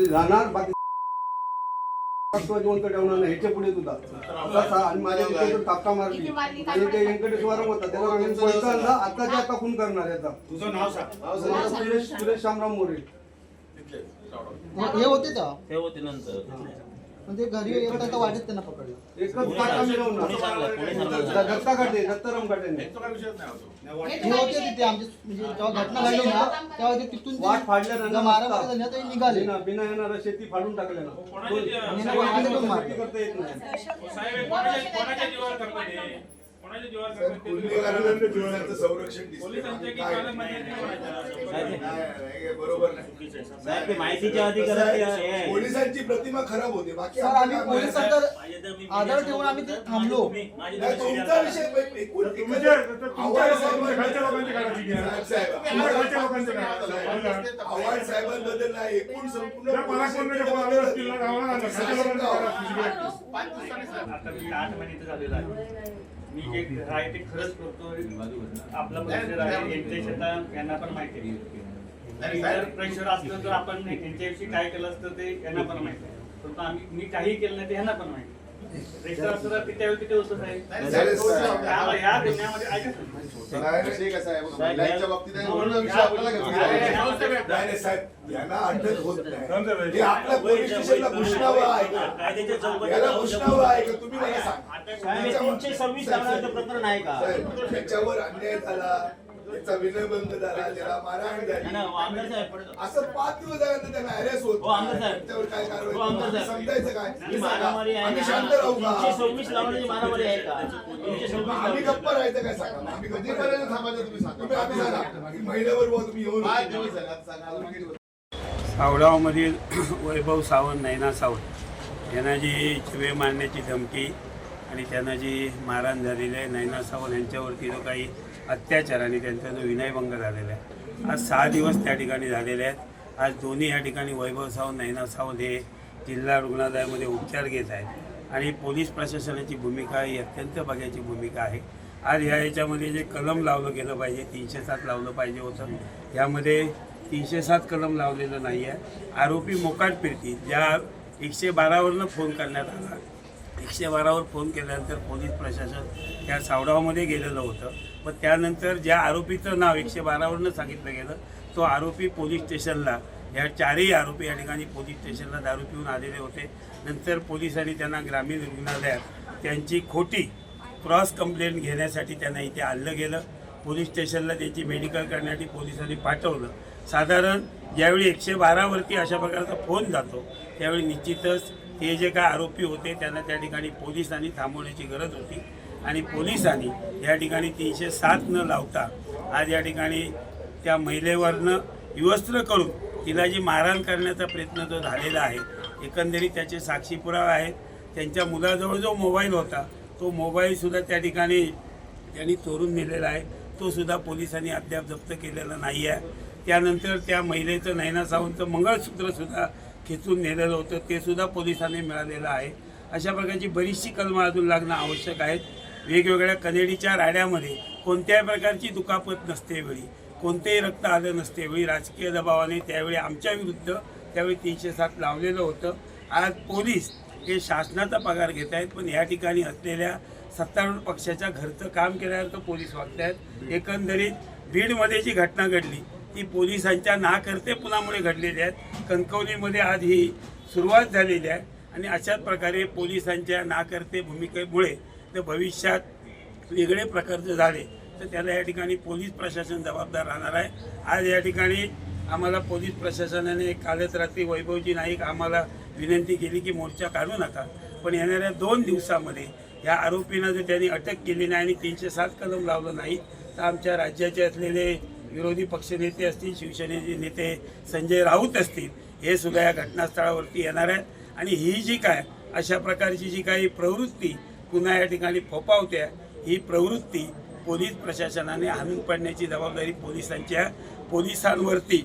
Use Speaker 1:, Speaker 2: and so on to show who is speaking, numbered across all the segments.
Speaker 1: राहणार बाकी जिवंत ठेवणार नाही ह्याच्या पुढे तुझा आणि माझ्या तिथे कापका मारली ते व्यंकटेश्वरम होता त्याला रंगण पैसा आताच्या आता खून करणार याचा.
Speaker 2: तुझं नाव सांग.
Speaker 1: सुरेश शामराव मोरे
Speaker 3: हे होते का
Speaker 4: ते होते नंतर
Speaker 3: म्हणजे घरी येत आता वाटत त्यांना पकडलं
Speaker 1: एकच काटा मिळवणार दत्ता काटे दत्ताराम काटेने
Speaker 3: हे होते तिथे आमचे म्हणजे जेव्हा घटना घडली ना तेव्हा ते तिथून
Speaker 1: वाट फाडल्यानंतर
Speaker 3: मारामारी झाली ना ते निघाले
Speaker 1: बिना येणार शेती फाडून टाकले ना करता येत नाही.
Speaker 4: माहितीच्या अधिकारात
Speaker 5: पोलिसांची प्रतिमा खराब होते. बाकी
Speaker 3: सर आम्ही पोलिसांचा आधार ठेवून आम्ही ते थांबलो.
Speaker 5: तुमचा विषय आव्हाड साहेबांबद्दल नाही एकूण संपूर्ण
Speaker 6: मी जे घर आहे ते खरंच करतो. आपला परिसर आहे यांच्या शेतात यांना पण माहिती आहे. जर प्रेशर असलं तर आपण यांच्याविषयी काय केलं असतं ते यांना पण माहिती आहे. परंतु आम्ही मी काही केलं नाही ते यांना पण माहिती आहे. प्रेशर असलं तर त्यावेळी किती होतं साहेब या दुनियामध्ये ऐका
Speaker 5: यांना अटक होत नाही. आपल्या पोलीस स्टेशनला घोषणावा आहे का? याला घोषणावा आहे का? तुम्ही मला सांगा.
Speaker 4: 326 लावण्याचं प्रकरण आहे का?
Speaker 5: त्याच्यावर अन्याय झाला, त्याचा विनयभंग झाला, त्याला मारहाण झाली, असं 5 दिवस झाल्यानंतर त्यांना अरेस्ट होत त्याच्यावर काय कारवाई समजायचं काय? आम्ही शांत राहू का?
Speaker 4: 326 लावण्याची मारामारी आहे का?
Speaker 5: आम्ही गप्प राहायचं काय सांगा? आम्ही कधीपर्यंत थांबायचं तुम्ही सांगा. आम्ही सांगा की महिन्याभर बुवा तुम्ही येऊन
Speaker 7: सावडावमधील वैभव सावंत नैना सावंत यांना जी शिवे मारण्याची धमकी आणि त्यांना जी मारहाण झालेली आहे नैना सावंत यांच्यावरती जो काही अत्याचार आणि त्यांचा जो विनयभंग झालेला आहे आज 6 दिवस त्या ठिकाणी झालेले आहेत. आज दोन्ही या ठिकाणी वैभव सावंत नैना सावंत हे जिल्हा रुग्णालयामध्ये उपचार घेत आहेत आणि पोलीस प्रशासनाची भूमिका ही अत्यंत बघायची भूमिका आहे. आज ह्याच्यामध्ये जे कलम लावलं गेलं पाहिजे 307 लावलं पाहिजे होतं यामध्ये 307 कलम लावलेलं नाही आहे. आरोपी मोकाट फिरती ज्या 112वरनं फोन करण्यात आला 112वर फोन केल्यानंतर पोलीस प्रशासन त्या सावडावमध्ये गेलेलं होतं. पण त्यानंतर ज्या आरोपीचं नाव 112वरनं सांगितलं गेलं तो आरोपी पोलीस स्टेशनला या 4ही आरोपी या ठिकाणी पोलीस स्टेशनला दारू पिऊन आलेले होते. नंतर पोलिसांनी त्यांना ग्रामीण रुग्णालयात त्यांची खोटी क्रॉस कंप्लेंट घेण्यासाठी त्यांना इथे आणलं गेलं. पोलीस स्टेशनला त्यांची मेडिकल करण्यासाठी पोलिसांनी पाठवलं. साधारण ज्यावेळी 112वरती अशा प्रकारचा फोन जातो त्यावेळी निश्चितच हे जे काय आरोपी होते त्यांना त्या ठिकाणी पोलिसांनी थांबवण्याची गरज होती आणि पोलिसांनी या ठिकाणी 307 न लावता आज या ठिकाणी त्या महिलेवरनं विवस्त्र करून तिला जी मारहाण करण्याचा प्रयत्न जो झालेला आहे एकंदरीत त्याचे साक्षी पुरावे आहेत. त्यांच्या मुलाजवळ जो मोबाईल होता तो मोबाईलसुद्धा त्या ठिकाणी त्यांनी चोरून नेलेला आहे. तो सुद्धा पोलिसांनी अद्याप जप्त केलेला नाही आहे. त्यानंतर त्या महिलेचं नैना सावंतचं मंगळसूत्रसुद्धा खेचून नेलेलं होतं ते सुद्धा पोलिसांनी मिळालेलं आहे. अशा प्रकारची बरीचशी कलमं अजून लागणं आवश्यक आहेत. वेगवेगळ्या कनेडीच्या राड्यामध्ये कोणत्याही प्रकारची दुखापत नसते वेळी कोणतेही रक्त आलं नसते वेळी राजकीय दबावाने त्यावेळी आमच्या विरुद्ध त्यावेळी 307 लावलेलं होतं. आज पोलीस हे शासनाचा पगार घेत आहेत पण या ठिकाणी असलेल्या सत्तारूढ पक्षाच्या घरचं काम केल्यासारखं पोलीस वागत आहेत. एकंदरीत बीडमध्ये जी घटना घडली ती पोलिसांच्या नाकर्तेपणामुळे घडलेली आहेत. कणकवलीमध्ये आज ही सुरुवात झालेली आहे आणि अशाच प्रकारे पोलिसांच्या नाकर्ते भूमिकेमुळे तर भविष्यात वेगळे प्रकार जर झाले तर त्याला या ठिकाणी पोलीस प्रशासन जबाबदार राहणार आहे. आज या ठिकाणी आम्हाला पोलीस प्रशासनाने कालच रात्री वैभवजी नाईक आम्हाला विनंती केली की मोर्चा काढू नका पण येणाऱ्या 2 दिवसामध्ये या आरोपींना जर त्यांनी अटक केली नाही आणि 307 कलम लावलं नाही तर आमच्या राज्याचे असलेले विरोधी पक्षनेते असतील शिवसेनेचे नेते संजय राऊत असतील हे सुद्धा या घटनास्थळावरती येणार आहेत. आणि ही जी काय अशा प्रकारची जी काही प्रवृत्ती पुन्हा या ठिकाणी फोफावते ही प्रवृत्ती पोलीस प्रशासनाने हाणून पाडण्याची जबाबदारी पोलिसांवरती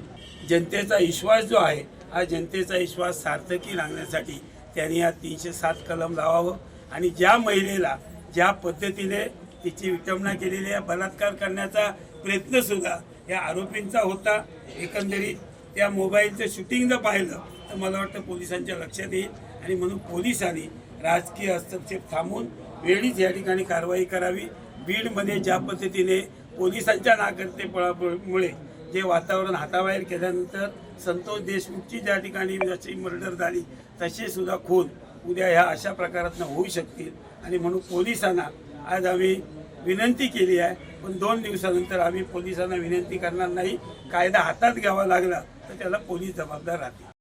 Speaker 7: जनतेचा विश्वास जो आहे हा जनतेचा विश्वास सार्थकी लागण्यासाठी त्यांनी या 307 कलम लावावं आणि ज्या महिलेला ज्या पद्धतीने तिची विटंबना केलेली आहे बलात्कार करण्याचा प्रयत्नसुद्धा या आरोपींचा होता. एकंदरीत त्या मोबाईलचं शूटिंग जर पाहिलं तर मला वाटतं पोलिसांच्या लक्षात येईल आणि म्हणून पोलिसांनी राजकीय हस्तक्षेप थांबून वेळीच या ठिकाणी कारवाई करावी. बीडमध्ये ज्या पद्धतीने पोलिसांच्या नाकर्तेपणामुळे जे वातावरण हाताबाहेर केल्यानंतर संतोष देशमुखची ज्या ठिकाणी जशी मर्डर झाली तशी सुद्धा खून उद्या ह्या अशा प्रकारातनं होऊ शकतील आणि म्हणून पोलिसांना आज आम्ही विनंती केली आहे. पण 2 दिवसानंतर आम्ही पोलिसांना विनंती करणार नाही. कायदा हातात घ्यावा लागला तर त्याला पोलीस जबाबदार राहतील.